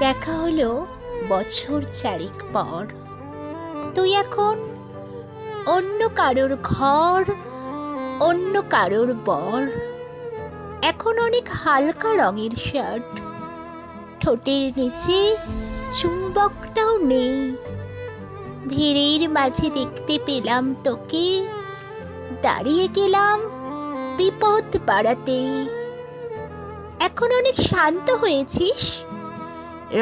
দেখা হলো বছর চারেক পর। তুই এখন অন্য কারোর ঘর, অন্য কারোর বর। এখন অনেক হালকা রঙের শার্ট, ঠোঁটের নিচে চুম্বকটাও নেই। ভিড়ের মাঝে দেখতে পেলাম তোকে, দাঁড়িয়ে গেলাম বিপদ বাড়াতে। এখন অনেক শান্ত হয়েছিস,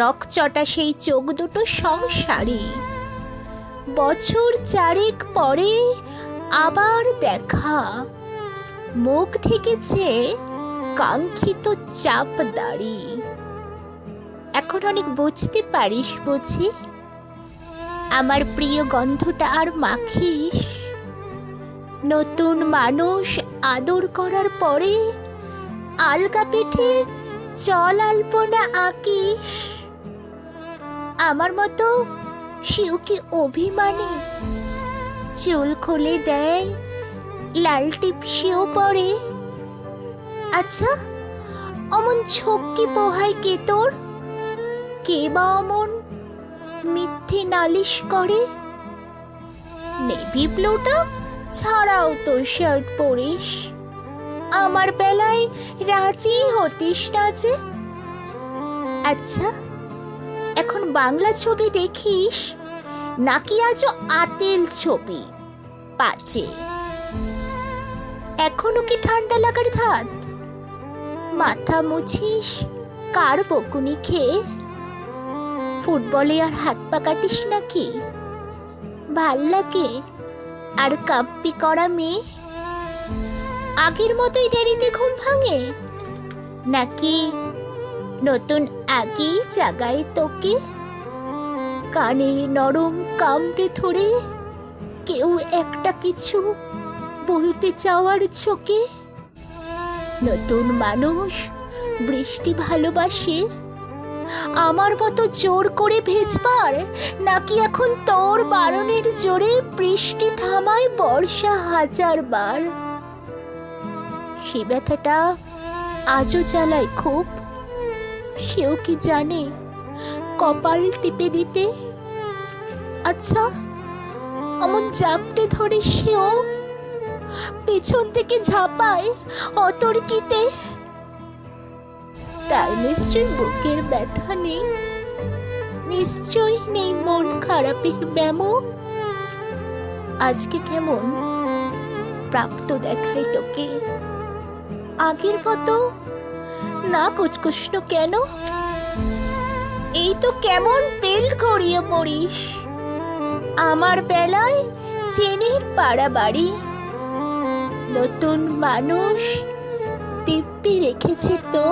রকচটা সেই চোখ দুটো সংসারী। বছর চারেক পরে আবার দেখা, মুখ ঢেকেছে কাঙ্ক্ষিত চাপ দাড়ি। এখন অনেক বুঝতে পারিস বুঝি, আমার প্রিয় গন্ধটা আর মাখিস। নতুন মানুষ আদর করার পরে আলগা পিঠে চল আলপনা আঁকিস। আমার মতো সেও কি অভিমানী, চুল খুলে দেয়, লাল টিপ সেও পরে। আচ্ছা, অমন ঝক্কি পোহায় কে তোর? কে বা অমন মিথ্যে নালিশ করে? নেভি ব্লুটা ছাড়াও তোর শার্ট পরিস, আমার বেলায় রাজি হতিস না যে। আচ্ছা, এখন বাংলা ছবি দেখিস নাকি আজও আতেল ছবি পাচে? এখনো কি ঠান্ডা লাগার ধাত? মাথা মুছিস কার বকুনি খেয়ে? ফুটবলে আর হাত পা কাটিস নাকি? ভাল লাগে আর কাপ্পি করা মেয়ে? আগের মতোই দেরিতে ঘুম ভাঙে নাকি নতুন আগেই জাগায় তোকে? কানের নরম কামড়ে ধরে কেউ একটা কিছু বলতে চাওয়ার ঝোঁকে? নতুন মানুষ বৃষ্টি ভালোবাসে আমার মতো জোর করে ভেজবার, নাকি এখন তোর বারণের জোরে বৃষ্টি থামায় বর্ষা হাজারবার? সে ব্যথাটা আজও জ্বালায় খুব, সেও কি জানে কপাল টিপে দিতে? আচ্ছা, অমন জাপটে ধরে সেও পেছন থেকে ঝাঁপায় অতর্কিতে। তার নিশ্চয় বুকের ব্যথা নেই, নিশ্চয় নেই মন খারাপের ব্যামো। আজকে কেমন প্রাপ্ত দেখায় তোকে, আগের মতো না কুচকুষ্ণ কেন? এই তো কেমন বেল গড়িয়ে পড়িস, আমার বেলায় চেনির পাড়া বাড়ি। নতুন মানুষ দিব্যি রেখেছে তো,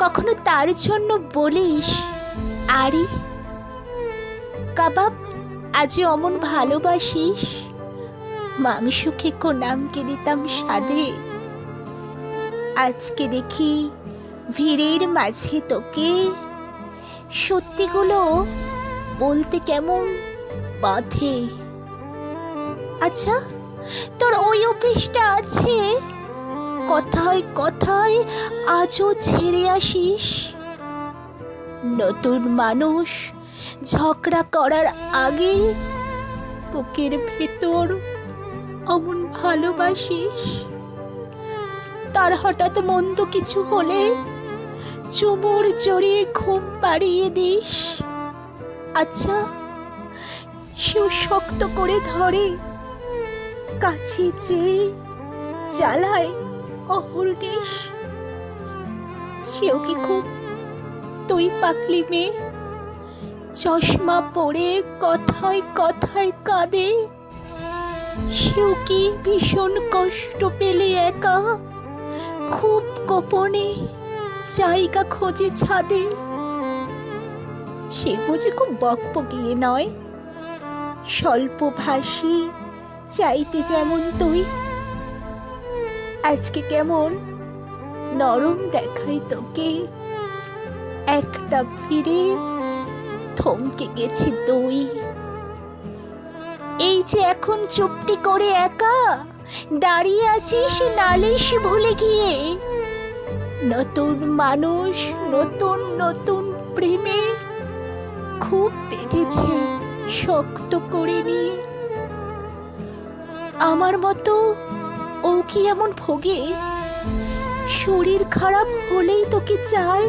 কখনো তার জন্য বলিস আরি কাবাব আজ অমন ভালোবাসিস? মাংস খেকো নামকে দিতাম সাধে, আজকে দেখি ভিড়ের মাঝে তোকে সত্যিগুলো বলতে কেমন বাধে। আচ্ছা, তোর ওই অভ্যেসটা আছে কথায় কথায় আজও ছেড়ে আসিস? নতুন মানুষ ঝগড়া করার আগে বুকের ভেতর অমন ভালোবাসিস? তার হঠাৎ মন্দ কিছু হলে চুমুর জড়িয়ে ঘুম পাড়িয়ে দিস? আচ্ছা, সেও শক্ত করে ধরে, কাছে চেয়ে জ্বালায় অহর্নিশ? সেও কি খুব তুই পাকলি মেয়ে, চশমা পরে কথায় কথায় কাঁদে? সেও কি ভীষণ কষ্ট পেলে একা, খুব গোপনে জায়গা খোঁজে ছাদে? সে বুঝি খুব বকবকিয়ে নয়, স্বল্পভাষী, চাইতে যেমন তুই। আজকে কেমন নরম দেখাই তোকে, একটা ভিড়ে থমকে গেছি তুই। এই যে এখন চুপটি করে একা দাঁড়িয়ে আছিস নালিশ ভুলে গিয়ে, নতুন মানুষ নতুন নতুন প্রেমে খুব বেঁধেছে শক্ত করে নিয়ে। আমার মতো ও কি এমন ভোগে? শরীর খারাপ হলেই তোকে চায়।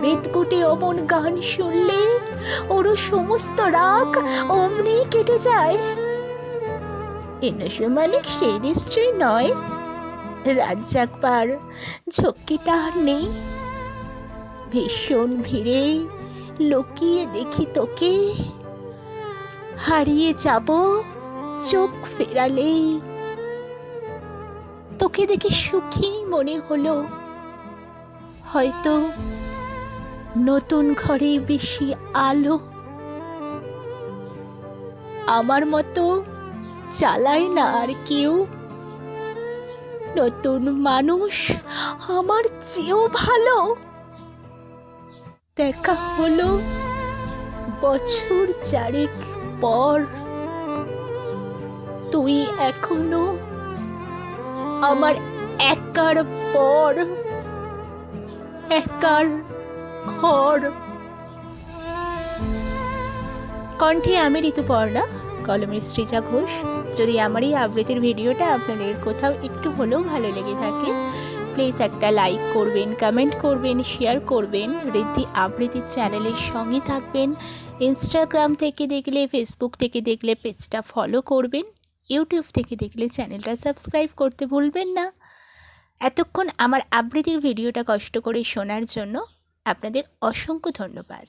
বেদকুটে অমন গান শুনলে ওরও সমস্ত রাগ অমনি কেটে যায়। এনসু মালিক সেই নিশ্চয় নয়। রাত জাগবার ঝক্কিটা আর নেই। ভীষণ ভিড়ে লুকিয়ে দেখি তোকে, হারিয়ে যাব চোখ ফেরালেই। তোকে দেখে সুখী মনে হলো, হয়তো নতুন ঘরে বেশি আলো। আমার মতো চালায় না আর কেউ, নতুন মানুষ আমার চেয়েও ভালো। দেখা হলো বছর চারেক পর, তুই এখনো আমার একার পর, একার ঘর। কণ্ঠে আমি ঋতুপর্ণা, কলমের সৃজা ঘোষ। যদি আমার এই আবৃত্তির ভিডিওটা আপনাদের কোথাও একটু হলেও ভালো লেগে থাকে, প্লিজ একটা লাইক করবেন, কমেন্ট করবেন, শেয়ার করবেন। ঋদ্ধি আবৃত্তির চ্যানেলের সঙ্গে থাকবেন। ইনস্টাগ্রাম থেকে দেখলে, ফেসবুক থেকে দেখলে পেজটা ফলো করবেন। ইউটিউব থেকে দেখলে চ্যানেলটা সাবস্ক্রাইব করতে ভুলবেন না। এতক্ষণ আমার আবৃত্তির ভিডিওটা কষ্ট করে শোনার জন্য আপনাদের অসংখ্য ধন্যবাদ।